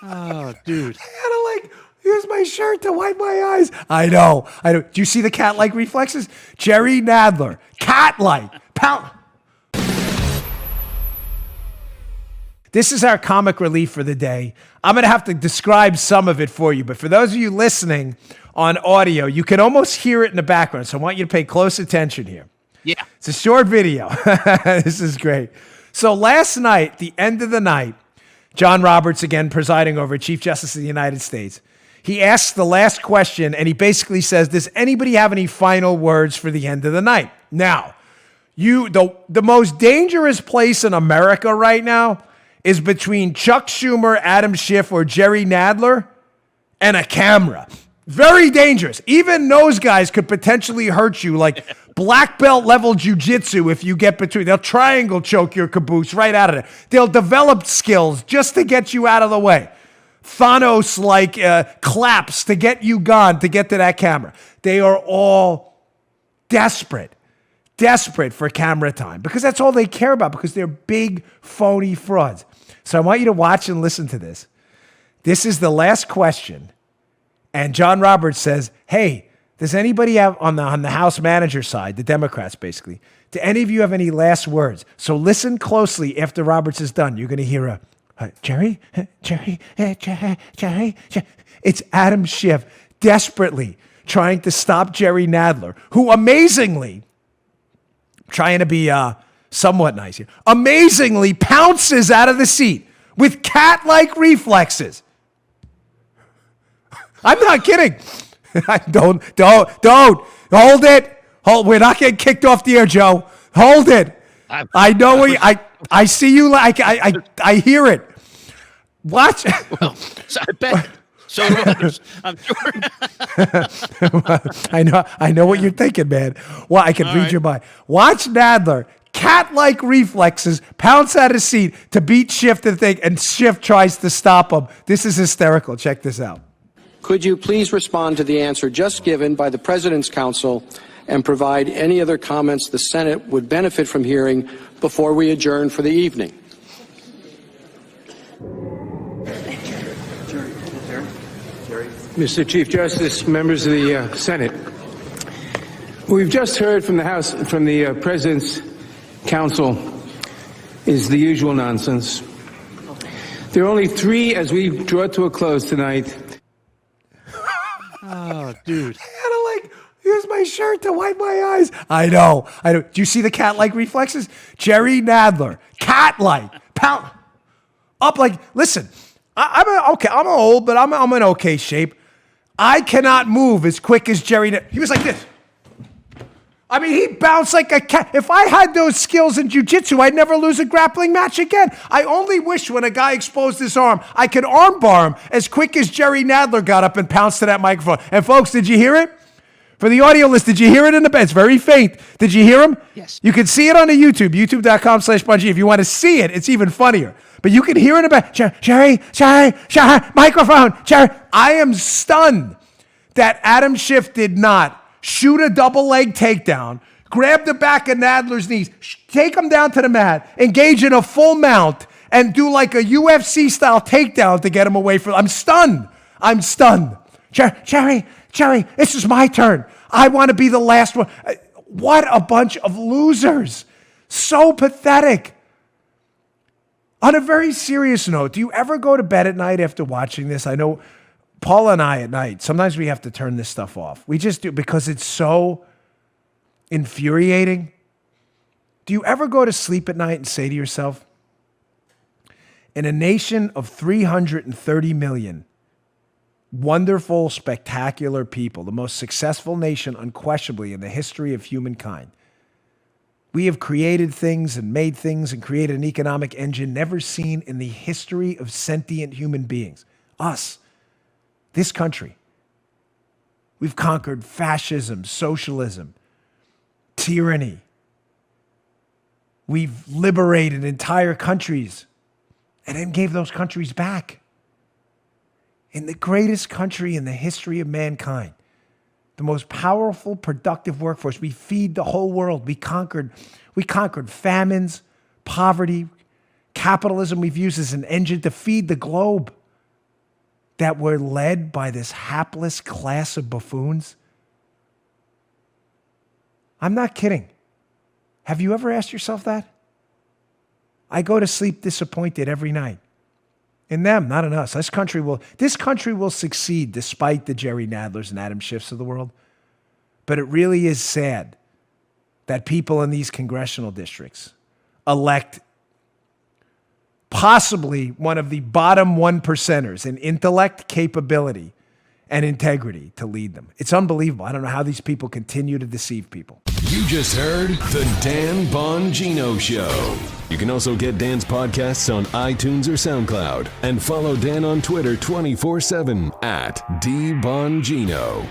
Oh, dude. I had to like use my shirt to wipe my eyes. I know. Do you see the cat-like reflexes? Jerry Nadler, cat-like, pound. This is our comic relief for the day. I'm going to have to describe some of it for you, but for those of you listening on audio, you can almost hear it in the background. So I want you to pay close attention here. Yeah. It's a short video. This is great. So last night, the end of the night, John Roberts, again presiding over Chief Justice of the United States, he asks the last question, and he basically says, does anybody have any final words for the end of the night? Now, the most dangerous place in America right now is between Chuck Schumer, Adam Schiff, or Jerry Nadler and a camera. Very dangerous. Even those guys could potentially hurt you, like black belt level jujitsu if you get between. They'll triangle choke your caboose right out of there. They'll develop skills just to get you out of the way. Thanos-like claps to get you gone, to get to that camera. They are all desperate for camera time because that's all they care about, because they're big, phony frauds. So I want you to watch and listen to this. This is the last question. And John Roberts says, hey, does anybody have, on the House manager side, the Democrats basically, do any of you have any last words? So listen closely after Roberts is done. You're going to hear Jerry. It's Adam Schiff desperately trying to stop Jerry Nadler, who amazingly, trying to be somewhat nice here, amazingly pounces out of the seat with cat-like reflexes. I'm not kidding. Don't. Hold it. We're not getting kicked off the air, Joe. Hold it. I know I see you. I hear it. Watch. Well, so I bet. So do others, I'm sure. I know what you're thinking, man. Well, I can read your mind. Watch Nadler, cat-like reflexes, pounce out of his seat to beat Schiff to the thing, and Schiff tries to stop him. This is hysterical. Check this out. Could you please respond to the answer just given by the President's counsel and provide any other comments the Senate would benefit from hearing before we adjourn for the evening? Mr. Chief Justice, members of the Senate, we've just heard from the House, from the President's counsel, is the usual nonsense. There are only three as we draw to a close tonight. Oh, dude. I had to like use my shirt to wipe my eyes. I know. Do you see the cat-like reflexes? Jerry Nadler, cat-like, pound up like. Listen, I'm old, but I'm in okay shape. I cannot move as quick as Jerry. He was like this. I mean, he bounced like a cat. If I had those skills in jiu-jitsu, I'd never lose a grappling match again. I only wish when a guy exposed his arm, I could armbar him as quick as Jerry Nadler got up and pounced to that microphone. And folks, did you hear it? For the audio list, did you hear it in the bed? It's very faint. Did you hear him? Yes. You can see it on the YouTube, youtube.com/Bongino. If you want to see it, it's even funnier. But you can hear it in the back. Jerry, microphone, Jerry. I am stunned that Adam Schiff did not shoot a double leg takedown, grab the back of Nadler's knees, take him down to the mat, engage in a full mount, and do like a UFC style takedown to get him away from. I'm stunned. Jerry, this is my turn. I want to be the last one. What a bunch of losers. So pathetic. On a very serious note, do you ever go to bed at night after watching this? I know Paula and I at night, sometimes we have to turn this stuff off. We just do because it's so infuriating. Do you ever go to sleep at night and say to yourself, in a nation of 330 million wonderful, spectacular people, the most successful nation unquestionably in the history of humankind, we have created things and made things and created an economic engine never seen in the history of sentient human beings. Us. This country. We've conquered fascism, socialism, tyranny. We've liberated entire countries and then gave those countries back. In the greatest country in the history of mankind, the most powerful, productive workforce, we feed the whole world. We conquered famines, poverty, capitalism we've used as an engine to feed the globe. that we're led by this hapless class of buffoons? I'm not kidding. Have you ever asked yourself that? I go to sleep disappointed every night. In them, not in us. This country will succeed despite the Jerry Nadlers and Adam Schiffs of the world. But it really is sad that people in these congressional districts elect possibly one of the bottom 1%ers in intellect, capability, and integrity to lead them. It's unbelievable. I don't know how these people continue to deceive people. You just heard The Dan Bongino Show. You can also get Dan's podcasts on iTunes or SoundCloud. And follow Dan on Twitter 24/7 @DBongino.